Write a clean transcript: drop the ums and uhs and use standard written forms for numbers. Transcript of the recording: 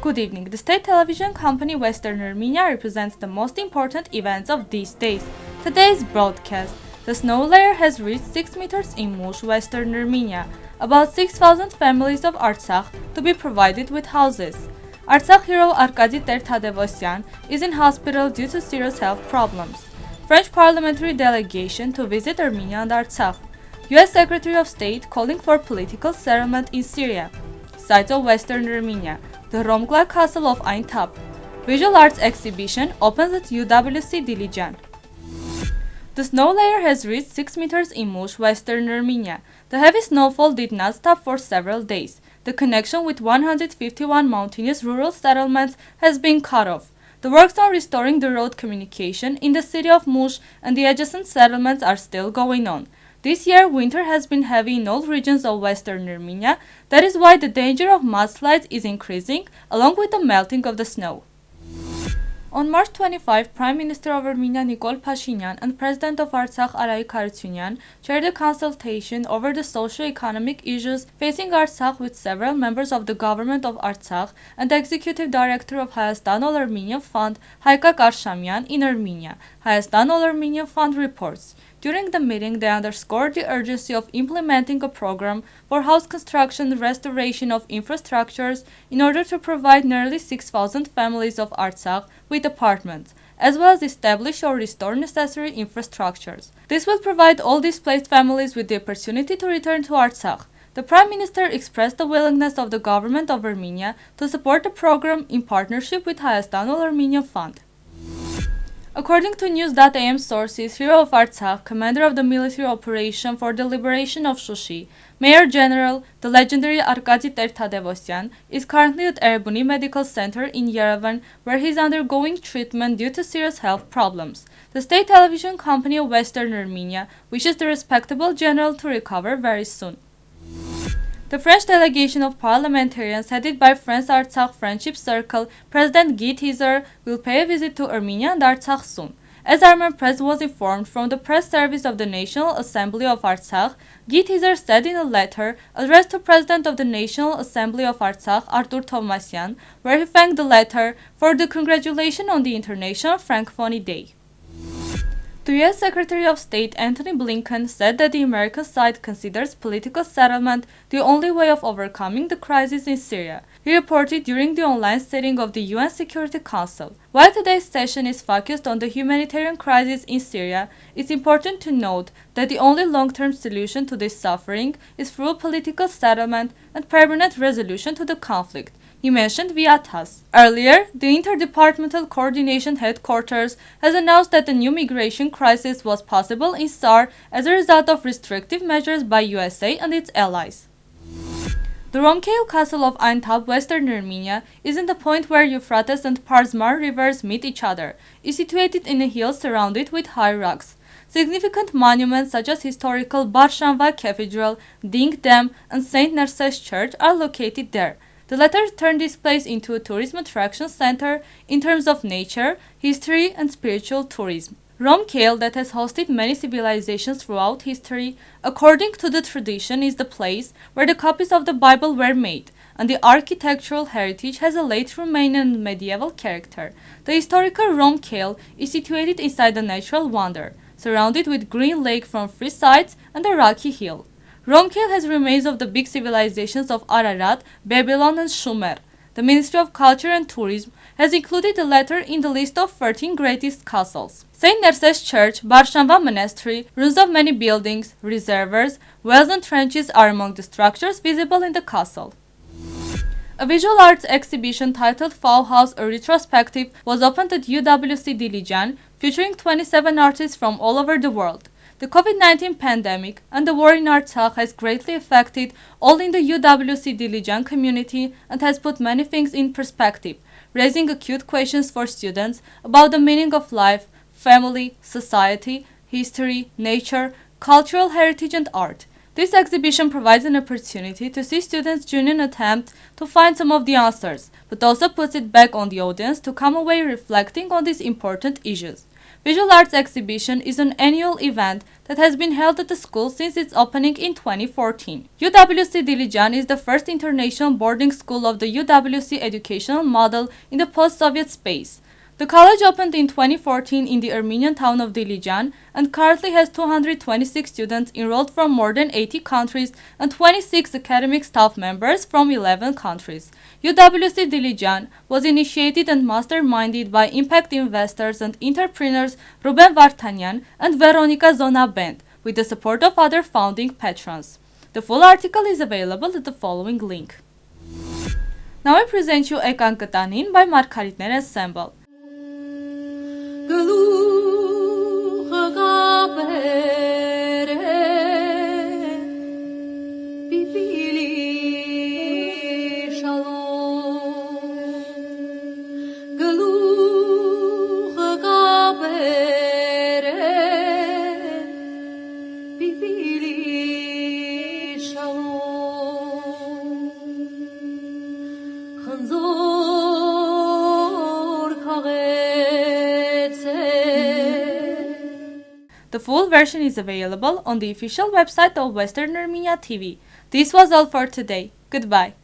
Good evening. The state television company Western Armenia represents the most important events of these days. Today's broadcast. The snow layer has reached 6 meters in Mush, Western Armenia. About 6,000 families of Artsakh to be provided with houses. Artsakh hero Arkady Ter-Tadevosyan is in hospital due to serious health problems. French parliamentary delegation to visit Armenia and Artsakh. U.S. Secretary of State calling for political settlement in Syria. Sites of Western Armenia. The Hromkla castle of Ayntap. Visual arts exhibition opens at UWC Dilijan. The snow layer has reached 6 meters in Mush, Western Armenia. The heavy snowfall did not stop for several days. The connection with 151 mountainous rural settlements has been cut off. The works on restoring the road communication in the city of Mush and the adjacent settlements are still going on. This year, winter has been heavy in all regions of Western Armenia. That is why the danger of mudslides is increasing, along with the melting of the snow. On March 25, Prime Minister of Armenia Nikol Pashinyan and President of Artsakh Arkady Ter-Tadevosyan chaired a consultation over the socio-economic issues facing Artsakh with several members of the government of Artsakh and the Executive Director of Hayastan All-Armenian Fund, Hayka Karshamyan, in Armenia. Hayastan All-Armenian Fund reports. During the meeting, they underscored the urgency of implementing a program for house construction and restoration of infrastructures in order to provide nearly 6,000 families of Artsakh with apartments, as well as establish or restore necessary infrastructures. This will provide all displaced families with the opportunity to return to Artsakh. The Prime Minister expressed the willingness of the government of Armenia to support the program in partnership with Hayastan All-Armenian Fund. According to News.am sources, hero of Artsakh, commander of the military operation for the liberation of Shushi, Mayor General, the legendary Arkady Ter-Tadevosyan, is currently at Erebuni Medical Center in Yerevan, where he is undergoing treatment due to serious health problems. The state television company of Western Armenia wishes the respectable general to recover very soon. The French delegation of parliamentarians headed by France-Artsakh Friendship Circle President Guy Tezer will pay a visit to Armenia and Artsakh soon. As Armenian press was informed from the press service of the National Assembly of Artsakh, Guy Tezer said in a letter addressed to President of the National Assembly of Artsakh, Artur Tovmasyan, where he thanked the latter for the congratulation on the International Francophonie Day. The U.S. Secretary of State Antony Blinken said that the American side considers political settlement the only way of overcoming the crisis in Syria. He reported during the online sitting of the UN Security Council. While today's session is focused on the humanitarian crisis in Syria, it's important to note that the only long-term solution to this suffering is through political settlement and permanent resolution to the conflict. He mentioned via TASS. Earlier, the Interdepartmental Coordination Headquarters has announced that the new migration crisis was possible in SAR as a result of restrictive measures by USA and its allies. The Hromkla castle of Ayntap, Western Armenia, is in the point where Euphrates and Parzmar rivers meet each other. It is situated in a hill surrounded with high rocks. Significant monuments such as historical Barshanva Cathedral, Ding Dam, and St. Nerses Church are located there. The latter turned this place into a tourism attraction center in terms of nature, history, and spiritual tourism. Hromkla, that has hosted many civilizations throughout history, according to the tradition is the place where the copies of the Bible were made, and the architectural heritage has a late Romanian and medieval character. The historical Hromkla is situated inside a natural wonder, surrounded with green lake from three sides and a rocky hill. Hromkla has remains of the big civilizations of Ararat, Babylon, and Sumer. The Ministry of Culture and Tourism has included the latter in the list of 13 greatest castles. St. Nerses Church, Barshanva Monastery, ruins of many buildings, reservoirs, wells and trenches are among the structures visible in the castle. A visual arts exhibition titled Fall House, a retrospective, was opened at UWC Dilijan, featuring 27 artists from all over the world. The COVID-19 pandemic and the war in Artsakh has greatly affected all in the UWC Dilijan community and has put many things in perspective, raising acute questions for students about the meaning of life, family, society, history, nature, cultural heritage and art. This exhibition provides an opportunity to see students' genuine attempt to find some of the answers, but also puts it back on the audience to come away reflecting on these important issues. Visual arts exhibition is an annual event that has been held at the school since its opening in 2014. UWC Dilijan is the first international boarding school of the UWC educational model in the post-Soviet space. The college opened in 2014 in the Armenian town of Dilijan and currently has 226 students enrolled from more than 80 countries and 26 academic staff members from 11 countries. UWC Dilijan was initiated and masterminded by impact investors and entrepreneurs Ruben Vartanyan and Veronica Zonabend, with the support of other founding patrons. The full article is available at the following link. Now I present you Agatangeghos by Margaritner Ensemble. The full version is available on the official website of Western Armenia TV. This was all for today. Goodbye.